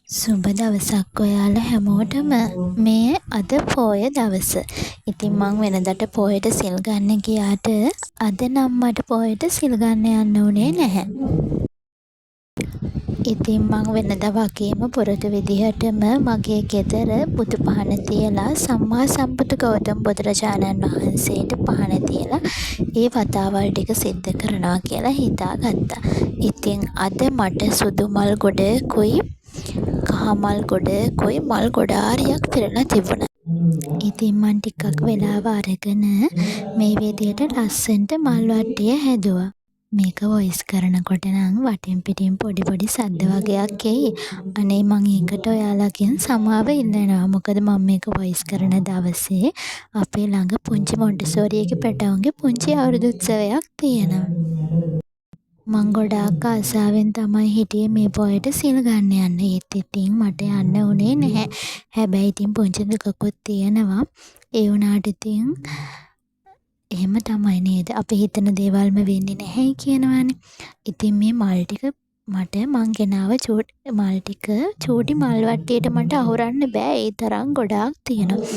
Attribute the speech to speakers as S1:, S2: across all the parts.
S1: සුබ දවසක් ඔයාලා හැමෝටම. මේ අද පෝය දවස. ඉතින් මං වෙනදට පෝයට සිල් ගන්න ගියාට අද නම් මට පෝයට සිල් ගන්න යන්න උනේ නැහැ. ඉතින් මං වෙනදා වගේම පුරුදු විදිහටම මගේ ගෙදර බුදු පහන තියලා සම්මා සම්බුදු ගෞතම බුදුරජාණන් වහන්සේට පහන තියලා ඒ වතාවල් ටික සිද්ධ කරනවා කියලා හිතාගත්තා. ඉතින් අද මට සුදු මල් ගොඩකුයි කහමල් ගොඩකුයි මල් ගොඩාරියක් පිරලා තිබුණා. ඉතින් මං ටිකක් වෙලාව අරගෙන මේ විදියට ලස්සනට මල් වට්ටිය හැදුවා. මේක වොයිස් කරනකොට නම් වටින් පිටින් පොඩි පොඩි සද්ද වගේක් එයි. අනේ මං ඒකට ඔයාලගෙන් සමාව ඉල්ලනවා. මොකද මම මේක වොයිස් කරන දවසේ අපේ ළඟ පුංචි මොන්ටිසෝරියගේ පැටවුන්ගේ පුංචි අවුරුදු උත්සවයක් තියෙනවා. මං ගොඩාක් ආසාවෙන් තමයි හිටියේ මේ පොයට සිල් ගන්න යන්න. ඒත් ඉතින් මට යන්න උනේ නැහැ. හැබැයි ඉතින් පුංචි දුකකුත් තියෙනවා. ඒ වුණාට ඉතින් එහෙම තමයි නේද? අපි හිතන දේවල්ම වෙන්නේ නැහැයි කියනවනේ. ඉතින් මේ මල් ටික මං ගෙනාව මල් ටික චූටි මල් වට්ටියට මට අහුරන්න බෑ. ඒ තරම් ගොඩාක් තියෙනවා.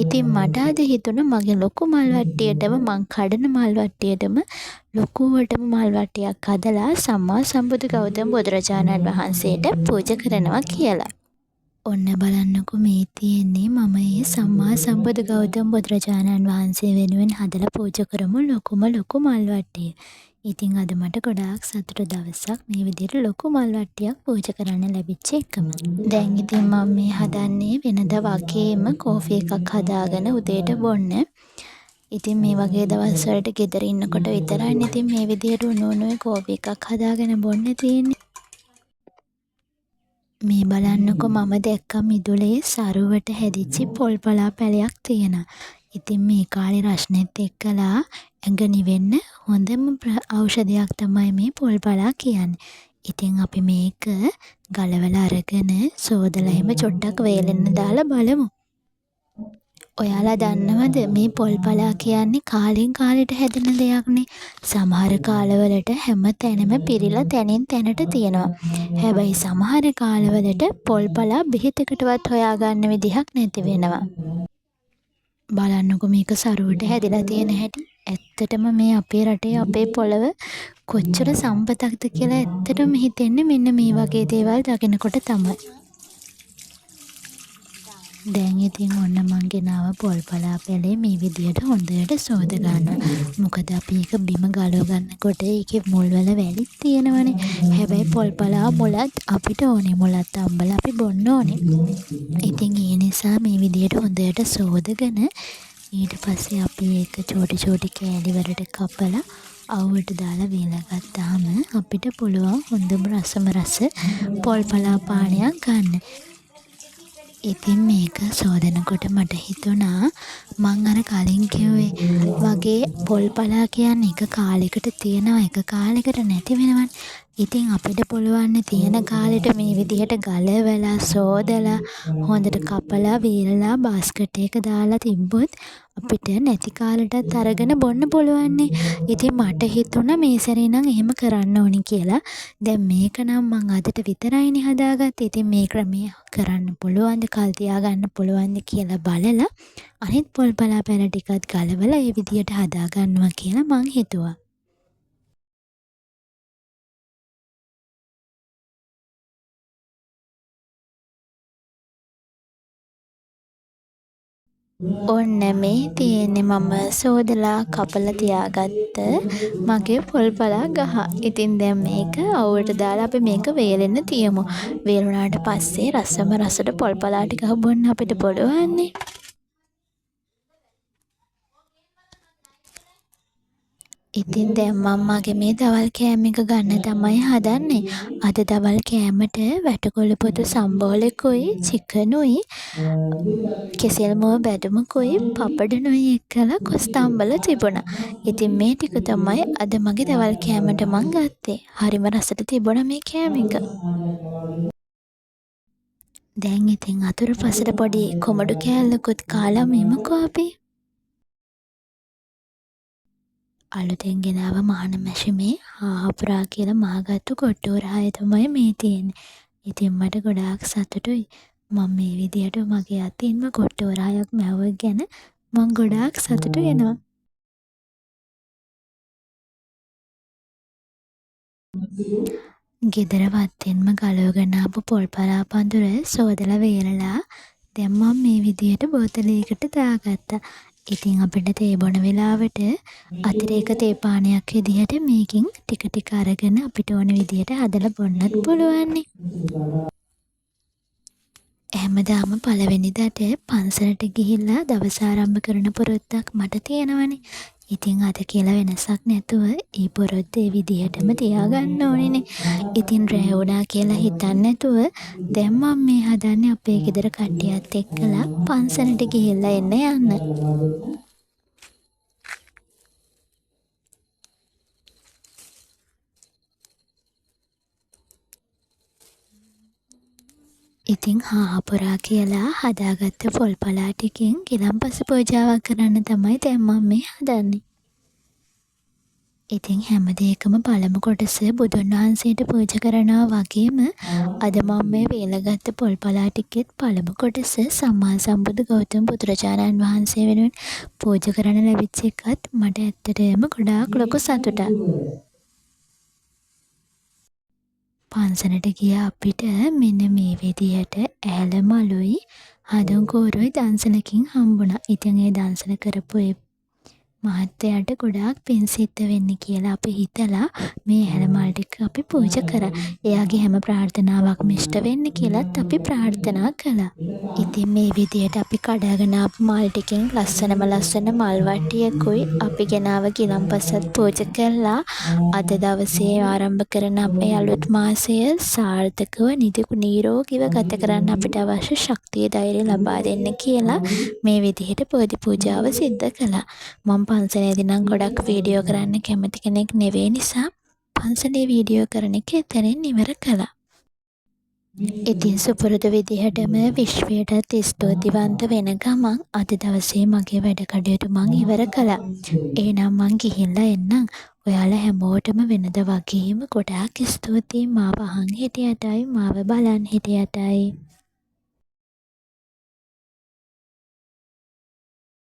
S1: ඉතින් මට අද හිතුණා මගේ ලොකු මල් වට්ටියටම මං කඩන මල් වට්ටියටම ලොකුවටම මල් වට්ටියක් හදලා සම්මා සම්බුදු ගෞතම බුදුරජාණන් වහන්සේට පූජා කරනවා කියලා. ඔන්න බලන්නකෝ මේ තියෙන්නේ මම මේ සම්මා සම්බුදු ගෞතම බුදුරජාණන් වහන්සේ වෙනුවෙන් හදලා පූජා කරමු ලොකු මල් වට්ටිය. ඉතින් අද මට ගොඩාක් සතුටු දවසක් මේ විදිහට ලොකු මල් වට්ටියක් පූජා කරන්න ලැබිච්ච එකම. දැන් ඉතින් මම මේ හදන්නේ වෙනදා වගේම කෝෆි එකක් හදාගෙන උදේට බොන්න. ඉතින් මේ වගේ දවස් වලට ගෙදර ඉන්නකොට විතරයි ඉතින් මේ විදිහට උණු කෝපි එකක් හදාගෙන බොන්න තියෙන්නේ. මේ බලන්නකෝ මම දැක්ක මිදුලේ සරුවට හැදිච්ච පොල් පලා පැලයක් තියෙනවා. ඉතින් මේ කාලේ රස්නෙත් එක්කලා ඇඟ නිවෙන්න හොඳම ඖෂධයක් තමයි මේ පොල් පලා කියන්නේ. ඉතින් අපි මේක ගලවලා අරගෙන සෝදලා එහෙම චොට්ටක් වේලෙන්න දාලා බලමු. ඔයාලා දන්නවද මේ පොල් පලා කියන්නේ කාලෙන් කාලෙට හැදෙන දෙයක්නේ. සමහර කාලවලට හැම තැනම පිරීලා තැනින් තැනට තියෙනවා. හැබැයි සමහර කාලවලට පොල් පලා බෙහෙතකටවත් හොයාගන්න විදිහක් නැති වෙනවා. බලන්නකෝ මේක සරුවට හැදිලා තියෙන හැටි. ඇත්තටම මේ අපේ රටේ අපේ පොළව කොච්චර සම්පතක්ද කියලා ඇත්තටම හිතෙන්නේ මෙන්න මේ වගේ දේවල් දකිනකොට තමයි. දැන් ඉතින් ඔන්න මං ගෙනාව පොල් පලා පැලේ මේ විදියට හොඳට සෝද ගන්නවා. මොකද අපි ඒක බිම ගලව ගන්නකොට ඒකේ මුල් වල වැලිත් තියෙනවනේ. හැබැයි පොල් පලා මුලත් අපිට ඕනේ. මුලත් අම්බලා අපි බොන්න ඕනේ. ඉතින් ඒ නිසා මේ විදියට හොඳට සෝදගෙන ඊට පස්සේ අපි ඒක චෝටි කෑලි වලට කපලා අවුවට දාලා වේලා ගත්තාම අපිට පුළුවන් හොඳම රස පොල් පලා පානයක් ගන්න. ඉතින් මේක සෝදනකොට මට හිතුණා මං අර කලින් කිව්වේ වගේ පොල් පලා කියන්නේ එක කාලෙකට තියෙනවා එක කාලෙකට නැති වෙනවනේ. ඉතින් අපිට පුළුවන් තියෙන කාලෙට මේ විදිහට ගලවලා සෝදලා හොඳට කපලා වීරලා බාස්කට් එක දාලා තිබ්බොත් අපිට නැති කාලෙටත් අරගෙන බොන්න පුළුවන්. ඉතින් මට හිතුණා මේ සැරේ නම් එහෙම කරන්න ඕනි කියලා. දැන් මේක නම් මං අදට විතරයිනේ හදාගත්තේ. ඉතින් මේ ක්‍රමය කරන්න පුළුවන්ද කල් තියාගන්න පුළුවන්ද කියලා බලලා අනිත් පොල් පලා පැල ටිකත් ගලවලා ඒ විදිහට හදාගන්නවා කියලා මං හිතුවා. ඔන්න මේ තියෙන්නේ මම සෝදලා කපලා තියාගත්ත මගේ පොල් පලා ගහ. ඉතින් දැන් මේක අවුවට දාලා අපි මේක වේලෙන්න තියමු. වේලුණාට පස්සේ රසට පොල් පලා ටික බොන්න අපිට පුළුවන්. ඉතින් දැන් මම මගේ මේ දවල් කෑම එක ගන්න තමයි හදන්නේ. අද දවල් කෑමට වැටකොළු පොතු සම්බෝලෙකුයි චිකනුයි කෙසෙල් මුව බැදුමකුයි පපඩනුයි එක්කලා කොස්තම්බල තිබුණා. ඉතින් මේ ටික තමයි අද මගේ දවල් කෑමට මං ගත්තේ. හරිම රසට තිබුණා මේ කෑම එක. දැන් ඉතින් අතුරුපසට පොඩි කොමඩු කෑල්ලකුත් කාලා මෙමුකෝ අපි. අලුතෙන් ගෙනාව මහන මැෂිමේ හාහපුරා කියලා මහගත්තු කොට්ටෝරාය තමයි මේ තියෙන්නේ. ඉතින් මට ගොඩාක් සතුටුයි. මම මේ විදිහට මගේ අතින්ම කොට්ටෝරායක් මැව්ව ගැන මං ගොඩාක් සතුටු වෙනවා. ගෙදර වත්තෙන්ම ගලවගෙන ආපු පොල් පරා පඳුර සෝදලා වේලලා දැන් මම මේ විදිහට බෝතලයකට දාගත්තා. ඉතින් අපිට තේ බොන වෙලාවට අතිරේක තේ පානයක් විදිහට මේකෙන් ටික ටික අරගෙන අපිට ඕන විදිහට හදලා බොන්නත් පුළුවන්නේ. හැමදාම පළවෙනිදාට පන්සලට ගිහිල්ලා දවස ආරම්භ කරන පුරුද්දක් මට තියෙනවනේ. ඉතින් අද කියලා වෙනසක් නැතුව ඒ පුරුද්ද ඒ විදිහටම තියාගන්න ඕනේනේ. ඉතින් රෑ වුණා කියලා හිතන්නේ නැතුව දැන් මම මේ හදන්නේ අපේ ගෙදර කට්ටියත් එක්කලා පන්සලට ගිහිල්ලා යන්න. ඉතින් හාහපුරා කියලා හදාගත්ත පොල් පලා ටිකෙන් ගිලන්පස පූජාවක් කරන්න තමයි දැන් මම මේ හදන්නේ. ඉතින් හැම දෙයකම පළමු කොටස බුදුන් වහන්සේට පූජා කරනවා වගේම අද මම මේ වේලගත්ත පොල් පලා ටිකෙත් පළමු කොටස සම්මා සම්බුදු ගෞතම බුදුරජාණන් වහන්සේ වෙනුවෙන් පූජා කරන්න ලැබිච්ච එකත් මට ඇත්තටම ගොඩාක් ලොකු සතුටක්. පන්සලට ගිය අපිට මෙන්න මේ විදිහට ඇල මලුයි හඳුන් කෝරුයි දන්සලකින් හම්බුණා. ඉතින් ඒ දන්සල කරපු ඒ මහත්තයාට ගොඩාක් පින් සිද්ධ වෙන්න කියලා අපි හිතලා මේ ඇල මල් ටික අපි පූජා කරා. එයාගේ හැම ප්‍රාර්ථනාවක්ම ඉෂ්ට වෙන්න කියලාත් අපි ප්‍රාර්ථනා කළා. ඉතින් මේ විදිහට අපි කඩාගෙන ආපු මල් ටිකෙන් ලස්සනම ලස්සන මල් වට්ටියකුයි අපි ගෙනාව ගිලන්පසත් පූජා කළා. අද දවසේ ආරම්භ කරන අපේ අලුත් මාසය සාර්ථකව නිරෝගීව ගත කරන්න අපිට අවශ්‍ය ශක්තිය ධෛර්යය ලබා දෙන්න කියලා මේ විදිහට බෝධි පූජාව සිද්ධ කළා. මම පන්සලේදී නම් ගොඩක් වීඩියෝ කරන්න කැමති කෙනෙක් නෙවෙයි නිසා පන්සලේ වීඩියෝ කරන එක එතනින් ඉවර කළා. ඉතින් සුපුරුදු විදිහටම විශ්වයටත් ස්තුතිවන්ත වෙන ගමන් අද දවසේ මගේ වැඩ කටයුතු මං ඉවර කළා. එහෙනම් මං ගිහිල්ලා එන්නම්. ඔයාලා හැමෝටම වෙනද වගේම ගොඩාක් ස්තුතියි මාව අහන් හිටියටයි මාව බලන් හිටියටයි.